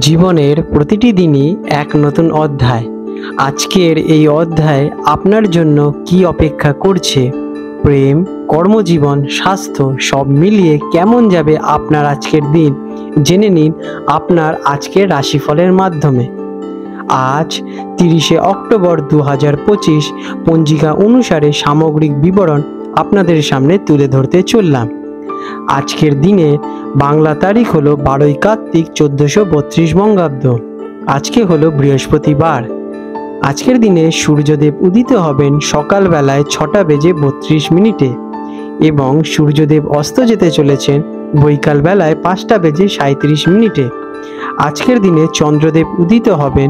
জীবনের প্রতিটি দিনই এক নতুন অধ্যায়। আজকের এই অধ্যায় আপনার জন্য কি অপেক্ষা করছে? প্রেম, কর্মজীবন, স্বাস্থ্য সব মিলিয়ে কেমন যাবে আপনার আজকের দিন? জেনে নিন আপনার আজকের রাশিফলের মাধ্যমে। আজ 30শে অক্টোবর 2025 পঞ্জিকা অনুসারে সামগ্রিক বিবরণ আপনাদের সামনে তুলে ধরতে চললাম। আজকের দিনে বাংলা তারিখ হলো 12ই কার্তিক 1432 বঙ্গাব্দ। আজকে হলো বৃহস্পতিবার। আজকের দিনে সূর্যদেব উদিত হবেন সকালবেলায় 6:32 এবং সূর্যদেব অস্ত যেতে চলেছেন বৈকাল বেলায় 5:37। আজকের দিনে চন্দ্রদেব উদিত হবেন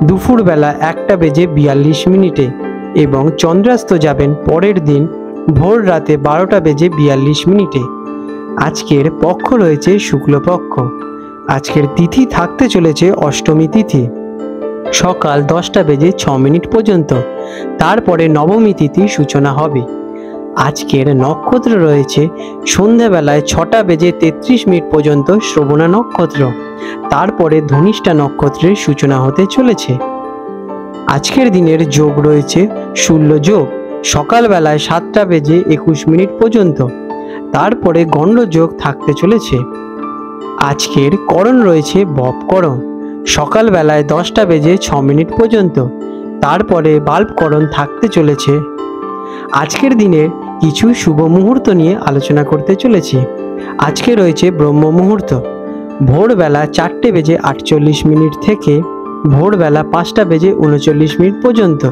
দুপুরবেলা 1:42 এবং চন্দ্রাস্ত যাবেন পরের দিন ভোর রাতে 12:42। আজকের পক্ষ রয়েছে শুক্লপক্ষ। আজকের তিথি থাকতে চলেছে অষ্টমী তিথি সকাল 10:06 পর্যন্ত। তারপরে নবমী তিথির সূচনা হবে। আজকের নক্ষত্র রয়েছে সন্ধ্যাবেলায় 6:33 পর্যন্ত শ্রবণা নক্ষত্র। তারপরে ধনিষ্ঠা নক্ষত্রের সূচনা হতে চলেছে। আজকের দিনের যোগ রয়েছে শূল্য যোগ সকালবেলায় 7:21 পর্যন্ত। তারপরে গণ্ড যোগ থাকতে চলেছে। আজকের করণ রয়েছে বপকরণ সকালবেলায় 10:06 পর্যন্ত। তারপরে বাল্বকরণ থাকতে চলেছে। আজকের দিনের কিছু শুভ মুহূর্ত নিয়ে আলোচনা করতে চলেছি। আজকে রয়েছে ব্রহ্ম মুহূর্ত ভোরবেলা 4:48 থেকে ভোরবেলা 5:39 পর্যন্ত।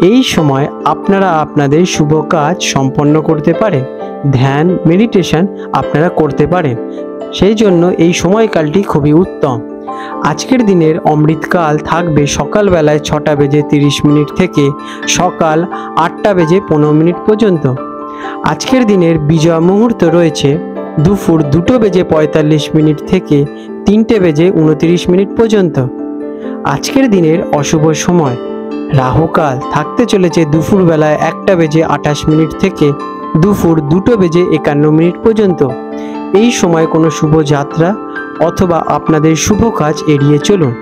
এই সময় আপনারা আপনাদের শুভ কাজ সম্পন্ন করতে পারেন। ধ্যান, মেডিটেশন আপনারা করতে পারেন। সেই জন্য এই সময়কালটি খুবই উত্তম। আজকের দিনের অমৃতকাল থাকবে সকালবেলায় 6:30 থেকে সকাল 8:15 পর্যন্ত। আজকের দিনের বিজয় মুহূর্ত রয়েছে দুপুর 2:45 থেকে 3:29 পর্যন্ত। আজকের দিনের অশুভ সময় রাহুকাল থাকতে চলেছে দুপুরবেলায় 1:28 থেকে দুপুর 2:51 পর্যন্ত। এই সময় কোনো শুভ যাত্রা অথবা আপনাদের শুভ কাজ এড়িয়ে চলুন।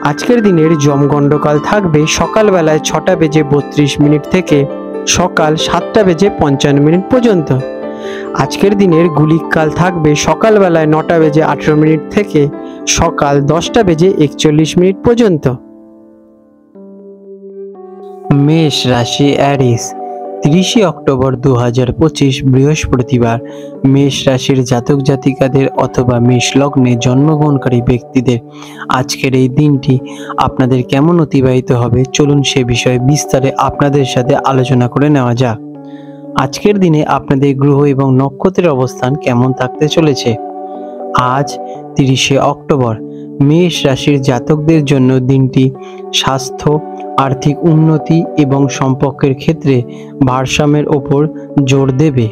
আজকের দিনের যমগণ্ডকাল থাকবে সকালবেলায় 6:32 থেকে সকাল 7:55 পর্যন্ত। আজকের দিনের গুলিককাল থাকবে সকালবেলায় 9:18 থেকে সকাল 10:41 পর্যন্ত। মেষ রাশি অ্যারিস, 30শে অক্টোবর 2025 বৃহস্পতিবার। মেষ রাশির জাতক জাতিকাদের অথবা মেষ লগ্নে জন্মগ্রহণকারী ব্যক্তিদের আজকের এই দিনটি আপনাদের কেমন অতিবাহিত হবে চলুন সে বিষয়ে বিস্তারে আপনাদের সাথে আলোচনা করে নেওয়া যাক। আজকের দিনে আপনাদের গ্রহ এবং নক্ষত্রের অবস্থান কেমন থাকতে চলেছে। আজ 30শে অক্টোবর মেষ রাশির জাতকদের জন্য দিনটি স্বাস্থ্য, আর্থিক উন্নতি এবং সম্পর্কের ক্ষেত্রে ভারসাম্যের ওপর জোর দেবে।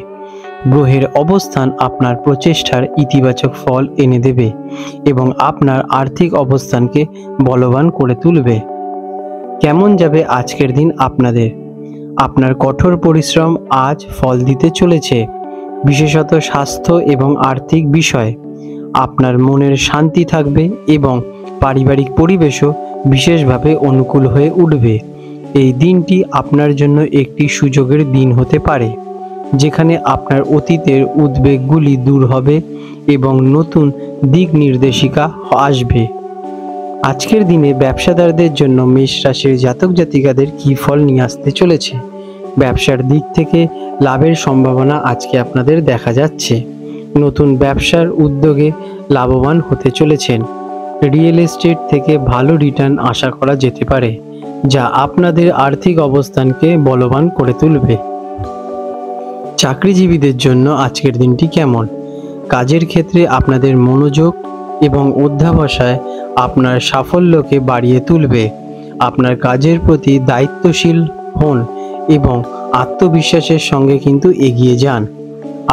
গ্রহের অবস্থান আপনার প্রচেষ্টার ইতিবাচক ফল এনে দেবে এবং আপনার আর্থিক অবস্থানকে বলবান করে তুলবে। কেমন যাবে আজকের দিন আপনাদের? আপনার কঠোর পরিশ্রম আজ ফল দিতে চলেছে, বিশেষত স্বাস্থ্য এবং আর্থিক বিষয়। আপনার মনের শান্তি থাকবে এবং পারিবারিক পরিবেশও বিশেষভাবে অনুকূল হয়ে উঠবে। এই দিনটি আপনার জন্য একটি সুযোগের দিন হতে পারে, যেখানে আপনার অতীতের উদ্বেগগুলি দূর হবে এবং নতুন দিক নির্দেশিকা আসবে। আজকের দিনে ব্যবসাদারদের জন্য মেষ রাশির জাতক জাতিকাদের কী ফল নিয়ে আসতে চলেছে? ব্যবসার দিক থেকে লাভের সম্ভাবনা আজকে আপনাদের দেখা যাচ্ছে। নতুন ব্যবসার উদ্যোগে লাভবান হতে চলেছেন। রিয়েল এস্টেট থেকে ভালো রিটার্ন আশা করা যেতে পারে, যা আপনাদের আর্থিক অবস্থানকে বলবান করে তুলবে। চাকরিজীবীদের জন্য আজকের দিনটি কেমন? কাজের ক্ষেত্রে আপনাদের মনোযোগ এবং অধ্যবসায় আপনার সাফল্যকে বাড়িয়ে তুলবে। আপনার কাজের প্রতি দায়িত্বশীল হন এবং আত্মবিশ্বাসের সঙ্গে কিন্তু এগিয়ে যান।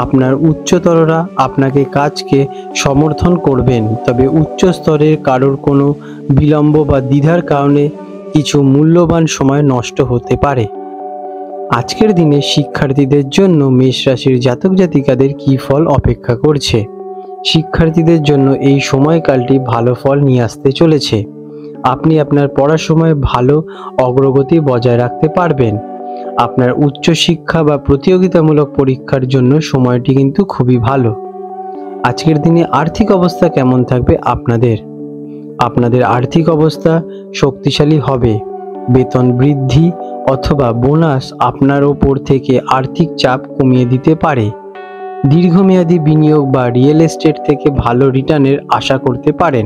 আপনার উচ্চতররা আপনাকে কাজকে সমর্থন করবেন, তবে উচ্চ স্তরের কারোর কোনো বিলম্ব বা দ্বিধার কারণে কিছু মূল্যবান সময় নষ্ট হতে পারে। আজকের দিনে শিক্ষার্থীদের জন্য মেষ রাশির জাতক জাতিকাদের কী ফল অপেক্ষা করছে? শিক্ষার্থীদের জন্য এই সময়কালটি ভালো ফল নিয়ে আসতে চলেছে। আপনি আপনার পড়ার সময় ভালো অগ্রগতি বজায় রাখতে পারবেন। আপনার উচ্চশিক্ষা বা প্রতিযোগিতামূলক পরীক্ষার জন্য সময়টি কিন্তু খুবই ভালো। আজকের দিনে আর্থিক অবস্থা কেমন থাকবে আপনাদের আর্থিক অবস্থা শক্তিশালী হবে। বেতন বৃদ্ধি অথবা বোনাস আপনার ওপর থেকে আর্থিক চাপ কমিয়ে দিতে পারে। দীর্ঘমেয়াদী বিনিয়োগ বা রিয়েল এস্টেট থেকে ভালো রিটার্নের আশা করতে পারেন।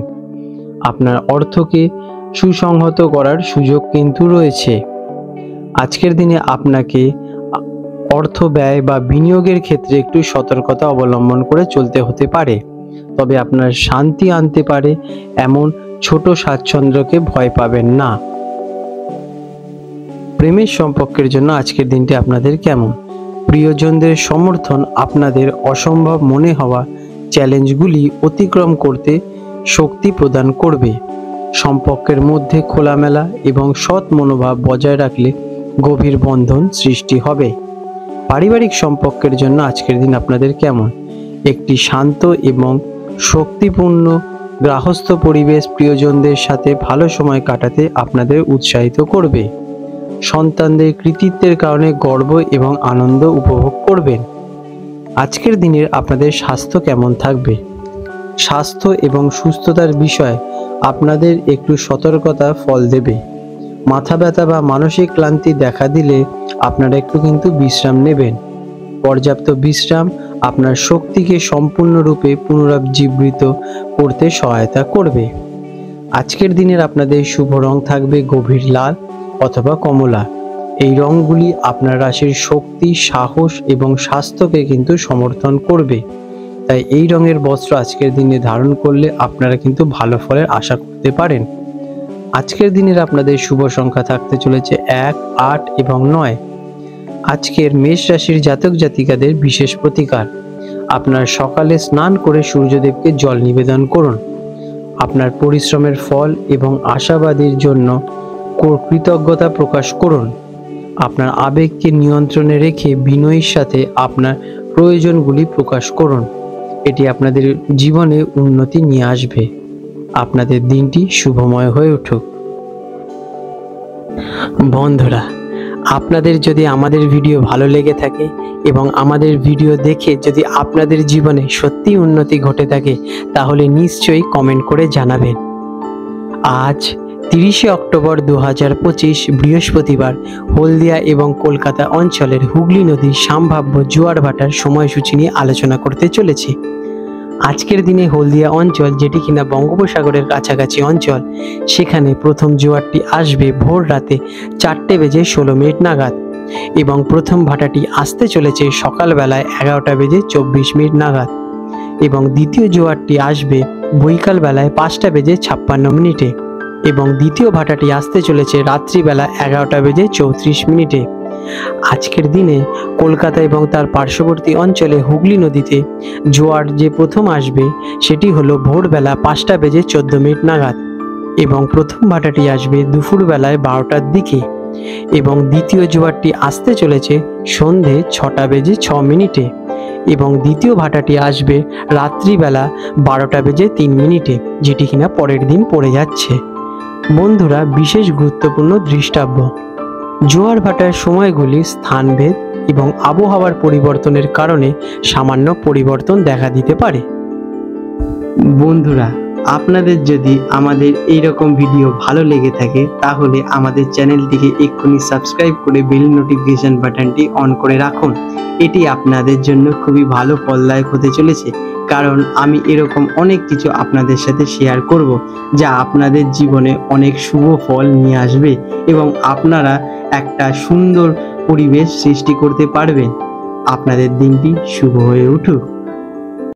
আপনার অর্থকে সুসংহত করার সুযোগ কিন্তু রয়েছে। আজকের দিনে আপনাকে অর্থ ব্যয় বা বিনিয়োগের ক্ষেত্রে একটু সতর্কতা অবলম্বন করে চলতে হতে পারে। তবে আপনার শান্তি আনতে পারে এমন ছোট স্বাচ্ছন্দ্যকে ভয় পাবেন না। প্রেমের সম্পর্কের জন্য আজকের দিনটি আপনাদের কেমন? প্রিয়জনদের সমর্থন আপনাদের অসম্ভব মনে হওয়া চ্যালেঞ্জগুলি অতিক্রম করতে শক্তি প্রদান করবে। সম্পর্কের মধ্যে খোলামেলা এবং সৎ মনোভাব বজায় রাখলে গভীর বন্ধন সৃষ্টি হবে। পারিবারিক সম্পর্কের জন্য আজকের দিন আপনাদের কেমন? একটি শান্ত এবং শক্তিপূর্ণ গৃহস্থ পরিবেশ প্রিয়জনদের সাথে ভালো সময় কাটাতে আপনাদের উৎসাহিত করবে। সন্তানদের কৃতিত্বের কারণে গর্ব এবং আনন্দ উপভোগ করবেন। আজকের দিনের আপনাদের স্বাস্থ্য কেমন থাকবে? স্বাস্থ্য এবং সুস্থতার বিষয়ে আপনাদের একটু সতর্কতা ফল দেবে। মাথা ব্যথা বা মানসিক ক্লান্তি দেখা দিলে আপনারা একটু কিন্তু বিশ্রাম নেবেন। পর্যাপ্ত বিশ্রাম আপনার শক্তিকে সম্পূর্ণরূপে পুনরুজ্জীবিত করতে সহায়তা করবে। আজকের দিনের আপনাদের শুভ রং থাকবে গভীর লাল অথবা কমলা। এই রংগুলি আপনার রাশির শক্তি, সাহস এবং স্বাস্থ্যকে কিন্তু সমর্থন করবে। তাই এই রঙের বস্ত্র আজকের দিনে ধারণ করলে আপনারা কিন্তু ভালো ফলের আশা করতে পারেন। আজকের দিনের আপনাদের শুভ সংখ্যা থাকতে চলেছে 1, 8 এবং 9। আজকের মেষ রাশির জাতক জাতিকাদের বিশেষ প্রতিকার: আপনার সকালে স্নান করে সূর্যদেবকে জল নিবেদন করুন। আপনার পরিশ্রমের ফল এবং আশাবাদীর জন্য কৃতজ্ঞতা প্রকাশ করুন। আপনার আবেগকে নিয়ন্ত্রণে রেখে বিনয়ের সাথে আপনার প্রয়োজনগুলি প্রকাশ করুন। এটি আপনাদের জীবনে উন্নতি নিয়ে আসবে। আপনাদের দিনটি শুভময় হয়ে উঠুক। বন্ধুরা, আপনাদের যদি আমাদের ভিডিও ভালো লেগে থাকে এবং আমাদের ভিডিও দেখে যদি আপনাদের জীবনে সত্যি উন্নতি ঘটে থাকে, তাহলে নিশ্চয়ই কমেন্ট করে জানাবেন। আজ 30শে অক্টোবর 2025 বৃহস্পতিবার হলদিয়া এবং কলকাতা অঞ্চলের হুগলি নদীর সম্ভাব্য জোয়ার ভাটার সময়সূচি নিয়ে আলোচনা করতে চলেছি। আজকের দিনে হলদিয়া অঞ্চল, যেটি কিনা বঙ্গোপসাগরের কাছাকাছি অঞ্চল, সেখানে প্রথম জোয়ারটি আসবে ভোর রাতে 4:16 নাগাদ এবং প্রথম ভাটাটি আসতে চলেছে সকালবেলায় 11:24 নাগাদ এবং দ্বিতীয় জোয়ারটি আসবে বৈকালবেলায় 5:56 এবং দ্বিতীয় ভাটাটি আসতে চলেছে রাত্রিবেলা 11:34। আজকের দিনে কলকাতা এবং তার পার্শ্ববর্তী অঞ্চলে হুগলি নদীতে জোয়ার যে প্রথম আসবে সেটি হলো ভোরবেলা 5:14 নাগাদ এবং প্রথম ভাটাটি আসবে দুপুরবেলায় 12টার দিকে এবং দ্বিতীয় জোয়ারটি আসতে চলেছে সন্ধে 6:06 এবং দ্বিতীয় ভাটাটি আসবে রাত্রিবেলা 12:03, যেটি কিনা পরের দিন পড়ে যাচ্ছে। বন্ধুরা, বিশেষ গুরুত্বপূর্ণ দৃষ্টাব্য: জোয়ার ভাটার সময়গুলি স্থানভেদ এবং আবহাওয়ার পরিবর্তনের কারণে সামান্য পরিবর্তন দেখা দিতে পারে। বন্ধুরা, আপনাদের যদি আমাদের এই রকম ভিডিও ভালো লেগে থাকে তাহলে আমাদের চ্যানেলটিকে এক্ষুনি সাবস্ক্রাইব করে বেল নোটিফিকেশন বাটনটি অন করে রাখুন। এটি আপনাদের জন্য খুবই ভালো ফলদায়ক হতে চলেছে, কারণ আমি এরকম অনেক কিছু আপনাদের সাথে শেয়ার করব যা আপনাদের জীবনে অনেক শুভ ফল নিয়ে আসবে এবং আপনারা একটা সুন্দর পরিবেশ সৃষ্টি করতে পারবেন। আপনাদের দিনটি শুভ হয়ে উঠুক।